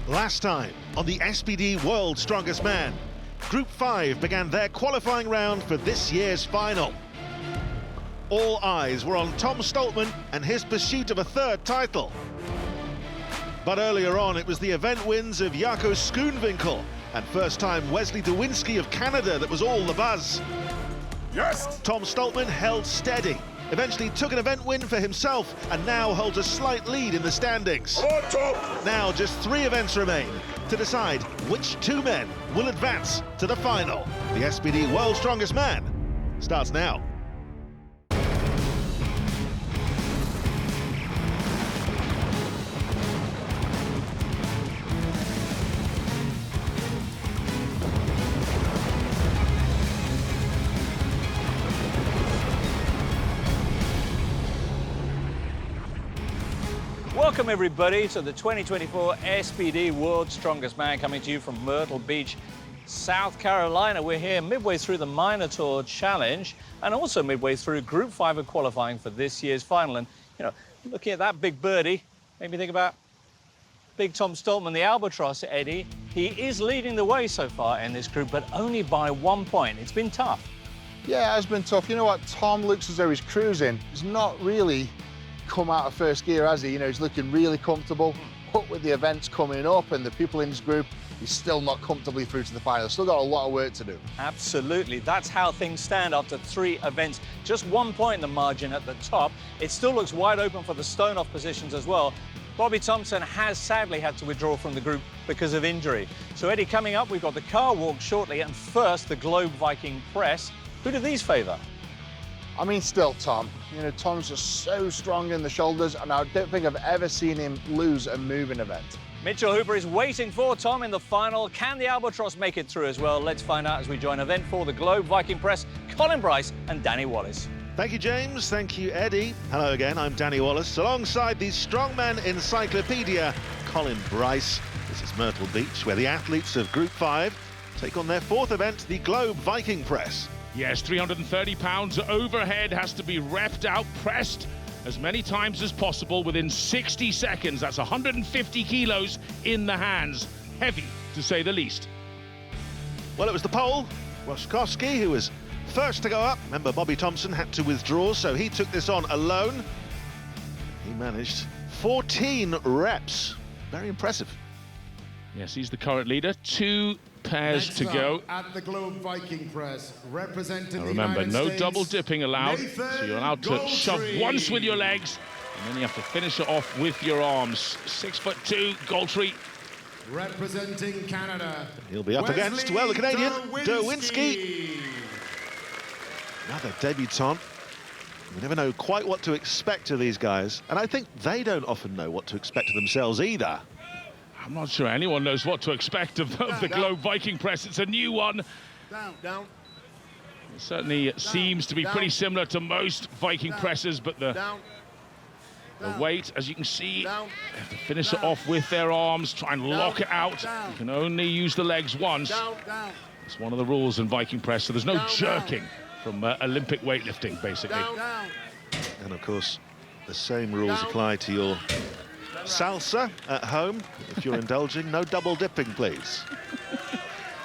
Last time on the SPD World's Strongest Man, Group 5 began their qualifying round for this year's final. All eyes were on Tom Stoltman and his pursuit of a third title. But earlier on, it was the event wins of Jaco Schoonwinkel and first-time Wesley Dewinski of Canada that was all the buzz. Yes! Tom Stoltman held steady, eventually took an event win for himself and now holds a slight lead in the standings. Now just 3 events remain to decide which 2 men will advance to the final. The SPD World's Strongest Man starts now. Welcome everybody to the 2024 SPD World's Strongest Man, coming to you from Myrtle Beach, South Carolina. We're here midway through the Minotaur Challenge and also midway through Group 5 of qualifying for this year's final. And, you know, looking at that big birdie, made me think about big Tom Stoltman, the albatross, Eddie. He is leading the way so far in this group, but only by 1 point. It's been tough. Yeah, it has been tough. You know what? Tom looks as though he's cruising. He's not really come out of first gear, has he? You know, he's looking really comfortable. But with the events coming up and the people in his group, he's still not comfortably through to the final. Still got a lot of work to do. Absolutely. That's how things stand after 3 events. Just 1 point in the margin at the top. It still looks wide open for the stone-off positions as well. Bobby Thompson has sadly had to withdraw from the group because of injury. So, Eddie, coming up, we've got the car walk shortly, and first, the Globe Viking Press. Who do these favour? I mean, still Tom. You know, Tom's just so strong in the shoulders, and I don't think I've ever seen him lose a moving event. Mitchell Hooper is waiting for Tom in the final. Can the Albatross make it through as well? Let's find out as we join event for the Globe Viking Press, Colin Bryce and Danny Wallace. Thank you, James. Thank you, Eddie. Hello again, I'm Danny Wallace, alongside the Strongman Encyclopedia, Colin Bryce. This is Myrtle Beach, where the athletes of Group 5 take on their 4th event, the Globe Viking Press. Yes, 330 pounds overhead has to be repped out, pressed as many times as possible within 60 seconds. That's 150 kilos in the hands. Heavy, to say the least. Well, it was the pole, Roszkowski, who was first to go up. Remember, Bobby Thompson had to withdraw, so he took this on alone. He managed 14 reps. Very impressive. Yes, he's the current leader. 2 pairs Next to go. At the Globe Viking Press, representing Remember, the no United double States, dipping allowed. So you're allowed to shove once with your legs, and then you have to finish it off with your arms. 6'2", Goltry. Representing Canada, He'll be up against, well, the Canadian, Dewinski. Another debutant. We never know quite what to expect of these guys, and I think they don't often know what to expect of themselves either. I'm not sure anyone knows what to expect of the Globe Viking Press. It's a new one. Down. It certainly seems to be pretty similar to most Viking presses, but the weight, as you can see, they have to finish it off with their arms, try and lock it out. You can only use the legs once. It's one of the rules in Viking press, so there's no jerking from Olympic weightlifting, basically. And of course, the same rules apply to your salsa at home. If you're indulging, no double dipping, please.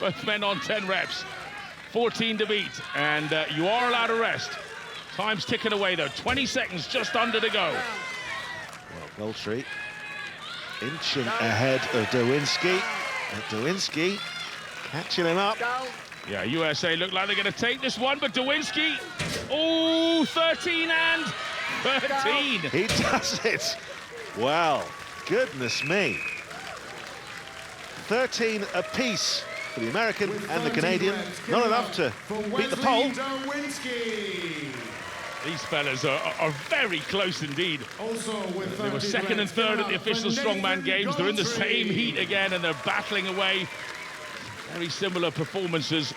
Both men on 10 reps, 14 to beat, and you are allowed to rest. Time's ticking away, though. 20 seconds just under to go. Well, Goltry inching ahead of Dewinski. And Dewinski catching him up. Yeah, USA look like they're going to take this one, but Dewinski, oh, 13 and 13. He does it. Well, goodness me. 13 apiece for the American and the Canadian. Not enough to beat the pole. These fellas are very close indeed. They were 2nd and 3rd at the official Strongman Games. They're in the same heat again, and they're battling away. Very similar performances.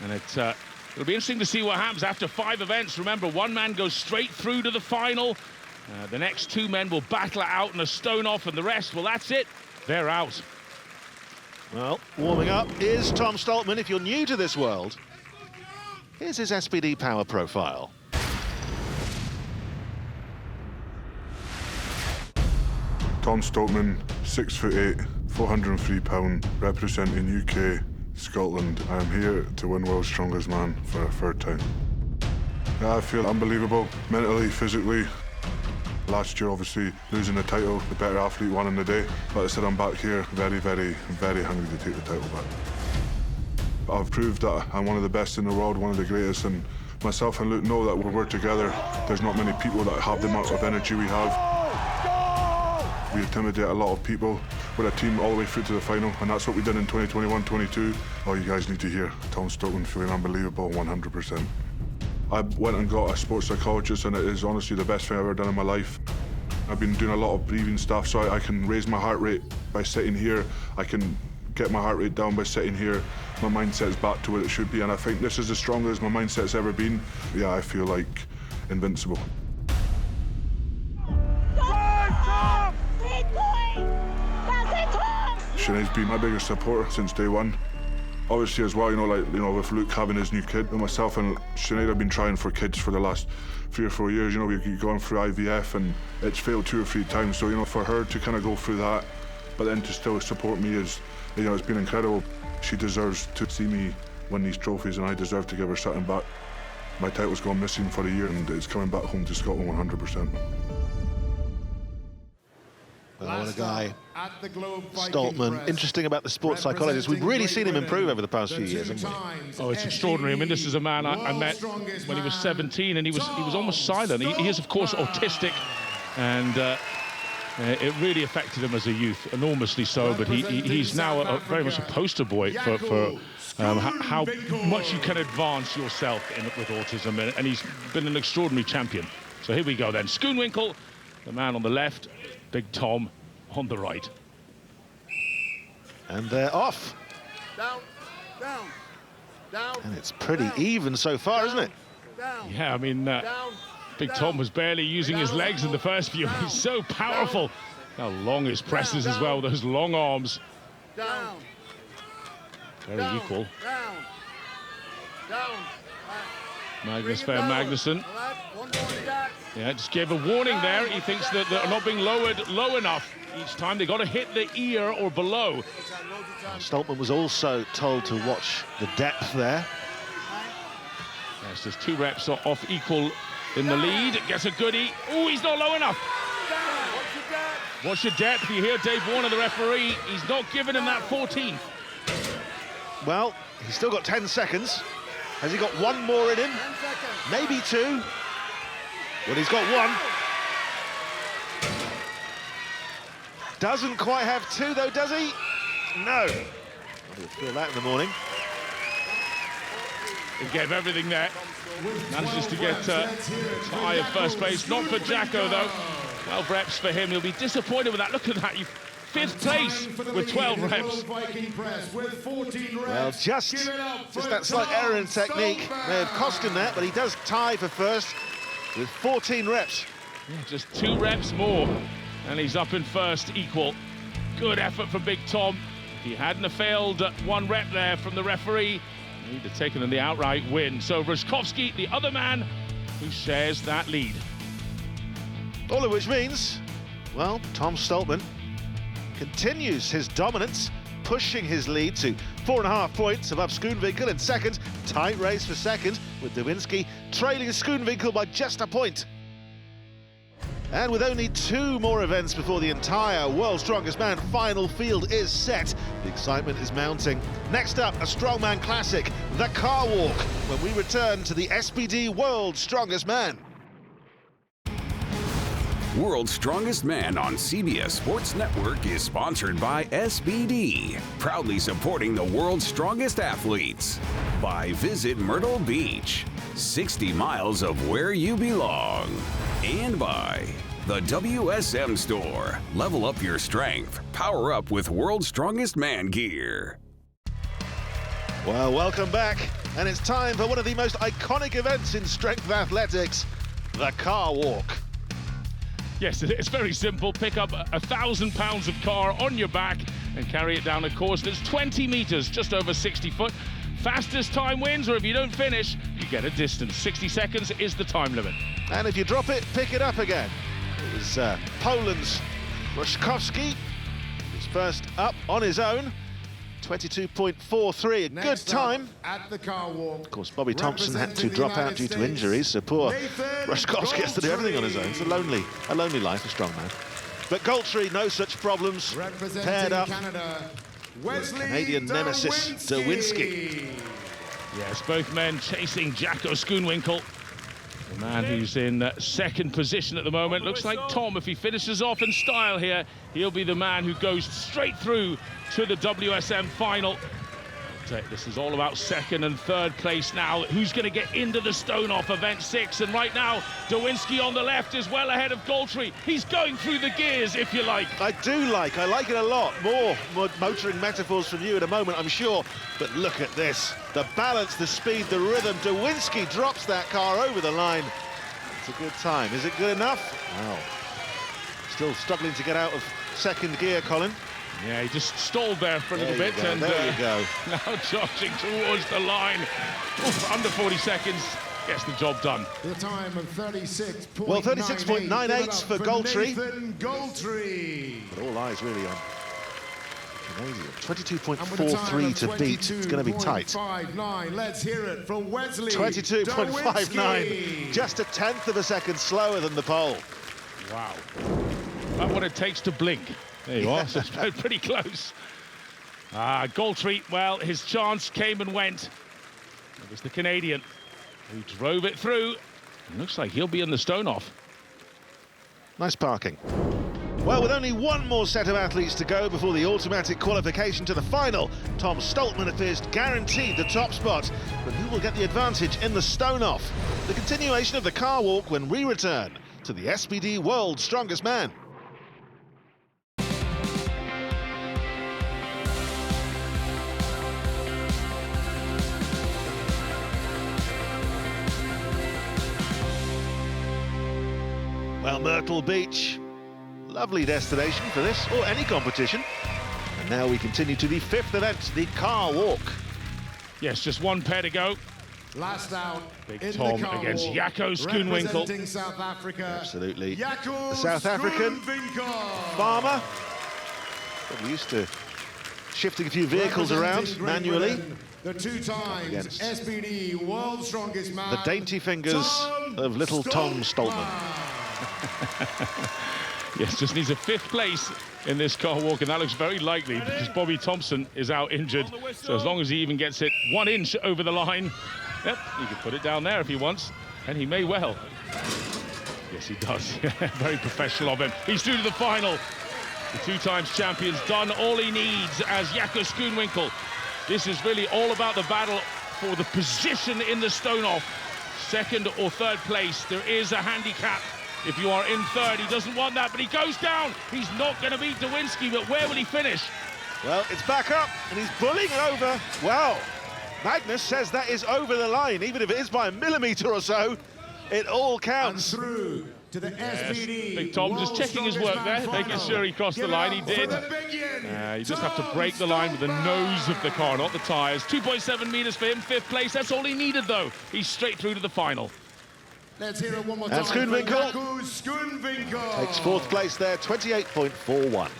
And it'll be interesting to see what happens after 5 events. Remember, 1 man goes straight through to the final. The next 2 men will battle it out in a stone off, and the rest, well, that's it. They're out. Well, warming up is Tom Stoltman. If you're new to this world, here's his SPD Power Profile. Tom Stoltman, 6'8", 403 pound, representing UK, Scotland. I am here to win World's Strongest Man for a third time. I feel unbelievable, mentally, physically. Last year, obviously, losing the title, the better athlete won in the day. But I said I'm back here, very, very, very hungry to take the title back. I've proved that I'm one of the best in the world, one of the greatest, and myself and Luke know that when we're together, there's not many people that have the amount of energy we have. We intimidate a lot of people. We're a team all the way through to the final, and that's what we did in 2021-22. Oh, you guys need to hear Tom Stoltman feeling unbelievable, 100%. I went and got a sports psychologist, and it is honestly the best thing I've ever done in my life. I've been doing a lot of breathing stuff, so I can raise my heart rate by sitting here. I can get my heart rate down by sitting here. My mindset's back to where it should be, and I think this is as strong as my mindset's ever been. Yeah, I feel like invincible. Sinead's been my biggest supporter since day one. Obviously as well, with Luke having his new kid, and myself and Sinead have been trying for kids for the last 3 or 4 years. We've gone through IVF and it's failed 2 or 3 times. So, for her to kind of go through that, but then to still support me is, it's been incredible. She deserves to see me win these trophies, and I deserve to give her something back. My title's gone missing for a year, and it's coming back home to Scotland 100%. Well, what a guy, Stoltman. Interesting about the sports psychologist. We've really seen him improve over the past few years, haven't we? Oh, it's extraordinary. I mean, this is a man I met when he was 17, and he was almost silent. He is, of course, autistic, and it really affected him as a youth, enormously so. But he's now very much a poster boy for how much you can advance yourself with autism, and he's been an extraordinary champion. So here we go then. Schoonwinkle, the man on the left, Big Tom on the right. And they're off. Down, down, down. And it's pretty even so far, isn't it? Yeah, I mean, Big Tom was barely using his legs in the first few. He's so powerful. How long his presses as well, those long arms. Down. Very equal. Down. Down. Magnus Fair Magnuson. Yeah, just gave a warning there. He thinks that they're not being lowered low enough each time. They've got to hit the ear or below. Stoltman was also told to watch the depth there. Yes, there's 2 reps off equal in the lead. Gets a goodie. Oh, he's not low enough. Watch your depth. You hear Dave Warner, the referee. He's not giving him that 14th. Well, he's still got 10 seconds. Has he got 1 more in him? Maybe 2. Well, he's got 1. Doesn't quite have 2, though, does he? No. We'll feel that in the morning. He gave everything there. Manages to get tie of first place. Not for Jacko, though. 12 reps for him. He'll be disappointed with that. Look at that. 5th place with 12 reps. Well, just that slight error in technique may have cost him that, but he does tie for first with 14 reps. Yeah, just 2 reps more, and he's up in first equal. Good effort for Big Tom. He hadn't failed 1 rep there from the referee. He'd have taken the outright win. So Roskovsky, the other man who shares that lead. All of which means, well, Tom Stoltman continues his dominance, pushing his lead to 4.5 points above Schoonwinkle in second. Tight race for second, with Nowinski trailing Schoonwinkle by just a point. And with only 2 more events before the entire World's Strongest Man final field is set, the excitement is mounting. Next up, a strongman classic, the car walk, when we return to the SPD World's Strongest Man. World's Strongest Man on CBS Sports Network is sponsored by SBD, proudly supporting the world's strongest athletes. By Visit Myrtle Beach, 60 miles of where you belong. And by the WSM Store, level up your strength, power up with World's Strongest Man gear. Well, welcome back, and it's time for one of the most iconic events in strength athletics, the car walk. Yes, it's very simple. Pick up 1,000 pounds of car on your back and carry it down a course that's 20 meters, just over 60 foot. Fastest time wins, or if you don't finish, you get a distance. 60 seconds is the time limit. And if you drop it, pick it up again. It was Poland's Ruszkowski is first up on his own. 22.43, a good time. At the car walk. Of course, Bobby Thompson had to drop out due to injuries, so poor Ruszkowski has to do everything on his own. It's a lonely life, a strongman. But Goltry, no such problems. Paired up. Canada, Canadian nemesis, Derwinski. Yes, both men chasing Jacko Schoonwinkel. The man who's in second position at the moment. Looks like Tom, if he finishes off in style here, he'll be the man who goes straight through to the WSM final. This is all about second and third place now. Who's going to get into the stone-off event 6? And right now, Derwinski on the left is well ahead of Goltry. He's going through the gears, if you like. I like it a lot. More motoring metaphors from you in a moment, I'm sure. But look at this. The balance, the speed, the rhythm. Derwinski drops that car over the line. It's a good time. Is it good enough? Wow. Still struggling to get out of second gear, Colin. Yeah, he just stalled there for a little bit, and there you go. Now charging towards the line. Under 40 seconds, gets the job done. The time of 36.98. Well, 36.98 for Goltry. Nathan Goltry. But all eyes really on Canadian. 22.43 to beat. It's going to be tight. 22.59. Let's hear it for Wesley. 22.59. Just a tenth of a second slower than the pole. Wow. About what it takes to blink. There you are, so it's pretty close. Goltry, well, his chance came and went. It was the Canadian who drove it through. It looks like he'll be in the stone-off. Nice parking. Well, with only one more set of athletes to go before the automatic qualification to the final, Tom Stoltman appears guaranteed the top spot. But who will get the advantage in the stone-off? The continuation of the car walk when we return to the SPD World's Strongest Man. Well, Myrtle Beach, lovely destination for this or any competition. And now we continue to the fifth event, the car walk. Yes, just one pair to go. Last out. Big Tom against Jacko Schoonwinkel. Representing South Africa. Absolutely. Jacko The South African farmer. Got used to shifting a few vehicles around manually. The 2 times Against SPD World's Strongest Man. the dainty fingers of little Tom Stoltman. Yes, just needs a 5th place in this car walk, and that looks very likely because Bobby Thompson is out injured. So as long as he even gets it 1 inch over the line, yep, he can put it down there if he wants, and he may well. Yes, he does. Very professional of him. He's through to the final. The 2 times champion's done all he needs as Jacko Schoonwinkel. This is really all about the battle for the position in the stone-off. 2nd or 3rd place. There is a handicap. If you are in 3rd, he doesn't want that, but he goes down. He's not going to beat Derwinski, but where will he finish? Well, it's back up, and he's bullying it over. Well, Magnus says that is over the line, even if it is by a millimetre or so. It all counts. And through to the SPD. Big Tom just checking his work there, making sure he crossed the line. He did. You just have to break the line with the nose of the car, not the tyres. 2.7 metres for him, 5th place. That's all he needed, though. He's straight through to the final. Let's hear it one more And time. Schoonwinkel takes 4th place there, 28.41.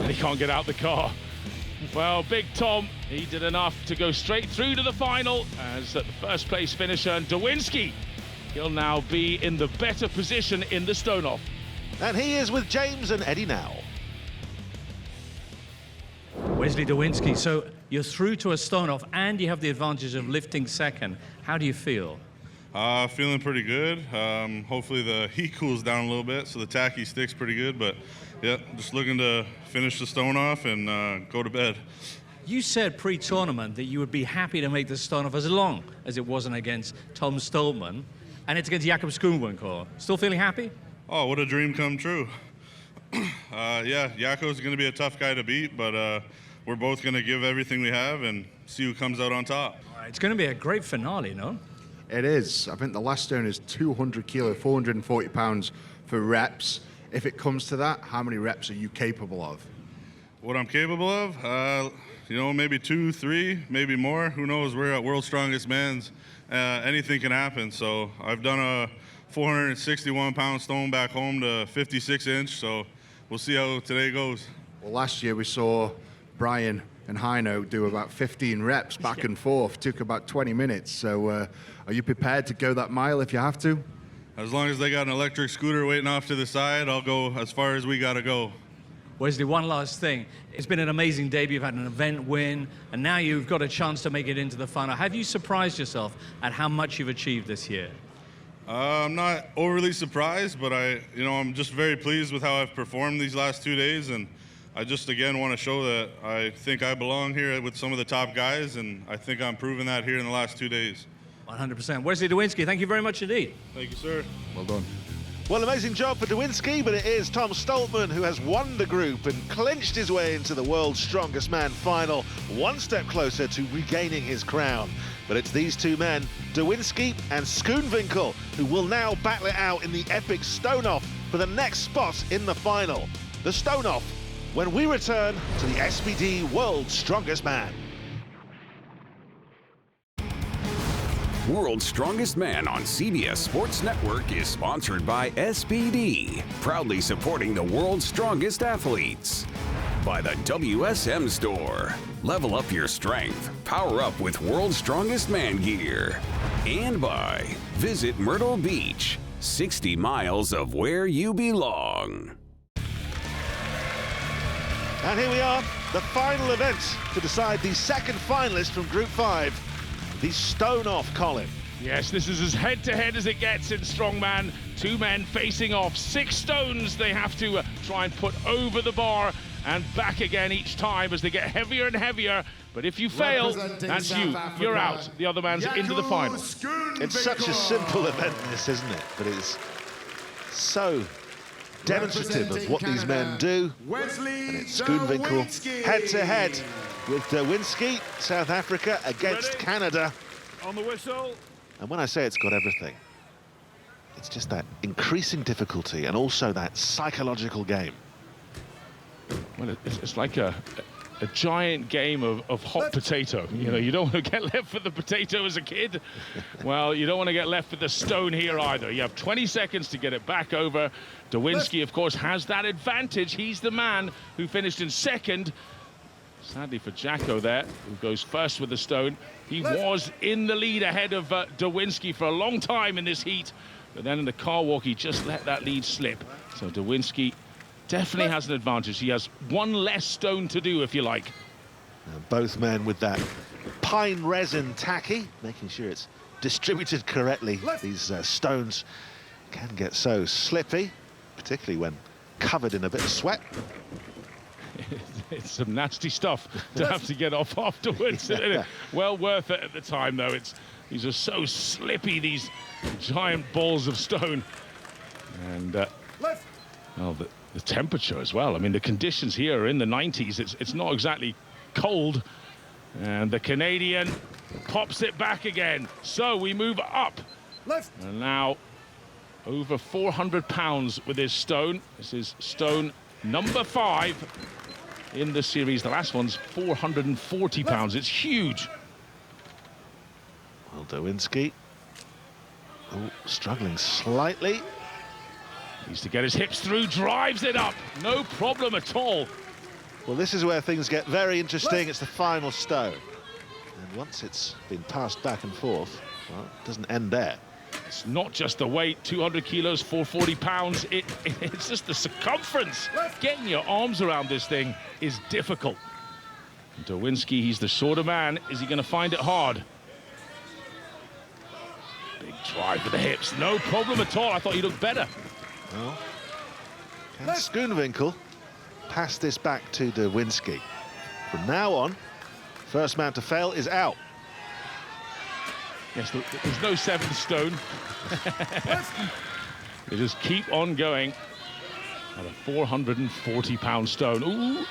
And he can't get out the car. Well, Big Tom, he did enough to go straight through to the final as the 1st place finisher. And Derwinski, he'll now be in the better position in the stone-off. And he is with James and Eddie now. Wesley Derwinski, so you're through to a stone-off and you have the advantage of lifting 2nd. How do you feel? Feeling pretty good. Hopefully the heat cools down a little bit, so the tacky sticks pretty good. But yeah, just looking to finish the stone off and go to bed. You said pre-tournament that you would be happy to make the stone-off as long as it wasn't against Tom Stoltman, and it's against Jacko Schoonwinkel. Still feeling happy? Oh, what a dream come true. Yeah, Jacko's going to be a tough guy to beat, but we're both going to give everything we have and see who comes out on top. All right, it's going to be a great finale, no? It is. I think the last stone is 200 kilo, 440 pounds for reps. If it comes to that, how many reps are you capable of? What I'm capable of? You know, maybe 2, 3, maybe more. Who knows? We're at World's Strongest Man's. Anything can happen. So I've done 461-pound stone back home to 56-inch. So we'll see how today goes. Well, last year we saw Brian and Heino do about 15 reps back and forth. Took about 20 minutes. So are you prepared to go that mile if you have to? As long as they got an electric scooter waiting off to the side, I'll go as far as we got to go. Wesley, one last thing. It's been an amazing day. You've had an event win, and now you've got a chance to make it into the final. Have you surprised yourself at how much you've achieved this year? I'm not overly surprised, but I'm just very pleased with how I've performed these last 2 days, and I just again want to show that I think I belong here with some of the top guys, and I think I'm proving that here in the last 2 days. 100%. Wesley Dawinski, thank you very much indeed. Thank you, sir. Well done. Well, amazing job for Dawinski, but it is Tom Stoltman who has won the group and clinched his way into the World's Strongest Man final, one step closer to regaining his crown. But it's these two men, Dawinski and Schoonvinkel, who will now battle it out in the epic stone-off for the next spot in the final. The stone-off, when we return to the SBD World's Strongest Man. World's Strongest Man on CBS Sports Network is sponsored by SBD, proudly supporting the world's strongest athletes. By the WSM Store. Level up your strength. Power up with World's Strongest Man gear. And by Visit Myrtle Beach, 60 miles of where you belong. And here we are, the final event to decide the second finalist from Group 5. The stone-off column. Yes, this is as head-to-head as it gets in strongman. Two men facing off. 6 stones they have to try and put over the bar and back again each time as they get heavier and heavier. But if you fail, that's you. You're out. The other man's into the final. It's such a simple event, this, isn't it? But it's so demonstrative of what these men do. And it's Schoonvinkel head-to-head with Dawinski, South Africa against Canada. On the whistle. And when I say it's got everything, it's just that increasing difficulty and also that psychological game. Well, it's like a giant game of hot potato. You know, you don't want to get left with the potato as a kid. Well, you don't want to get left with the stone here either. You have 20 seconds to get it back over. Dawinski, of course, has that advantage. He's the man who finished in second. Sadly for Jacko there, who goes first with the stone. He was in the lead ahead of Dawinski for a long time in this heat. But then in the car walk, he just let that lead slip. So Dawinski definitely has an advantage. He has one less stone to do, if you like. Both men with that pine resin tacky, making sure it's distributed correctly. These stones can get so slippy, particularly when covered in a bit of sweat. It's some nasty stuff to have to get off afterwards. Yeah. Well worth it at the time, though. These are so slippy, these giant balls of stone. And well, the temperature as well. I mean, the conditions here are in the 90s. It's not exactly cold. And the Canadian pops it back again. So we move up. And now over 400 pounds with his stone. This is stone number 5 in the series. The last one's 440 pounds. It's huge. Well, Dawinski, struggling slightly. Needs to get his hips through, drives it up. No problem at all. Well, this is where things get very interesting. It's the final stone. And once it's been passed back and forth, well, it doesn't end there. It's not just the weight, 200 kilos, 440 pounds. It's just the circumference. Getting your arms around this thing is difficult. Dawinski, he's the shorter man. Is he going to find it hard? Big drive with the hips. No problem at all. I thought he looked better. Well, can Schoonvinkel pass this back to Dawinski? From now on, first man to fail is out. Yes, there's no 7th stone. They just keep on going at a 440-pound stone. Ooh.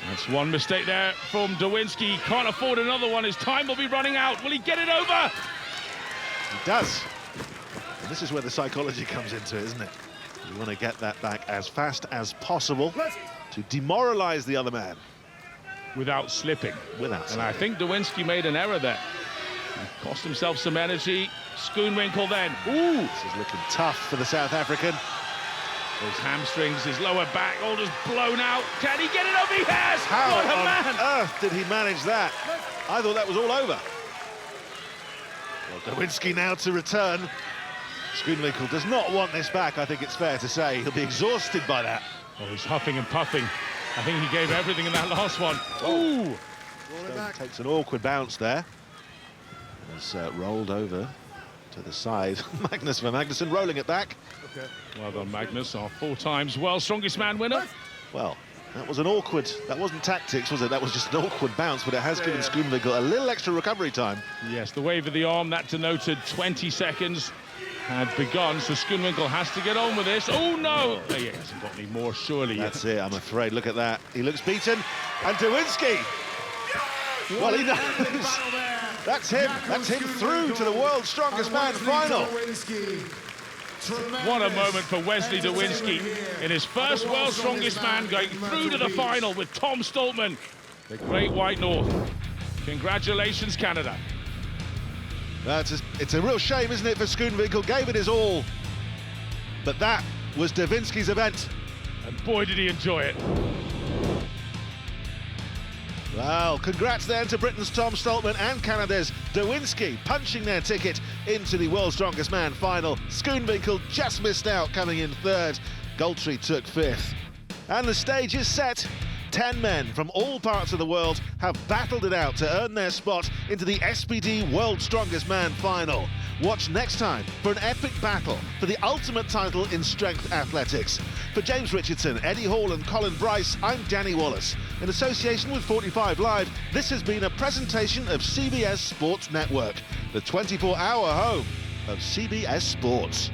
That's one mistake there from Dawinski. Can't afford another one. His time will be running out. Will he get it over? He does. And this is where the psychology comes into it, isn't it? You want to get that back as fast as possible to demoralize the other man. Without slipping. Without slipping. And I think Dawinski made an error there. Cost himself some energy. Schoonwinkel then. Ooh! This is looking tough for the South African. His hamstrings, his lower back, all just blown out. Can he get it up? He has! How What a on man! earth did he manage that? I thought that was all over. Well, Dawinski now to return. Schoonwinkel does not want this back, I think it's fair to say. He'll be exhausted by that. Oh, he's huffing and puffing. I think he gave everything in that last one. Ooh! Stone takes an awkward bounce there. Has rolled over to the side. Magnus van Magnussen rolling it back. Okay. Well done, Magnus, our 4 times world's strongest man winner. Well, that was an awkward, that wasn't tactics, was it? That was just an awkward bounce, but it has given Schoonwinkel a little extra recovery time. Yes, the wave of the arm, that denoted 20 seconds had begun, so Schoonwinkel has to get on with this. Oh, no! Oh, he hasn't got any more, surely. That's it, I'm afraid. Look at that. He looks beaten. And Dawinski! Well, he knows. That's him. That's him through to the world's strongest man final. What a moment for Wesley Dawinski in his first world's strongest man going through to the final with Tom Stoltman, the Great White North. Congratulations, Canada. It's a real shame, isn't it, for Schoonwinkel? Gave it his all. But that was Dawinski's event. And boy, did he enjoy it. Well, congrats then to Britain's Tom Stoltman and Canada's Dawinski punching their ticket into the World's Strongest Man final. Schoonwinkel just missed out, coming in 3rd. Goltry took 5th. And the stage is set. 10 men from all parts of the world have battled it out to earn their spot into the SPD World's Strongest Man final. Watch next time for an epic battle for the ultimate title in strength athletics. For James Richardson, Eddie Hall and Colin Bryce, I'm Danny Wallace. In association with 45 Live, this has been a presentation of CBS Sports Network, the 24-hour home of CBS Sports.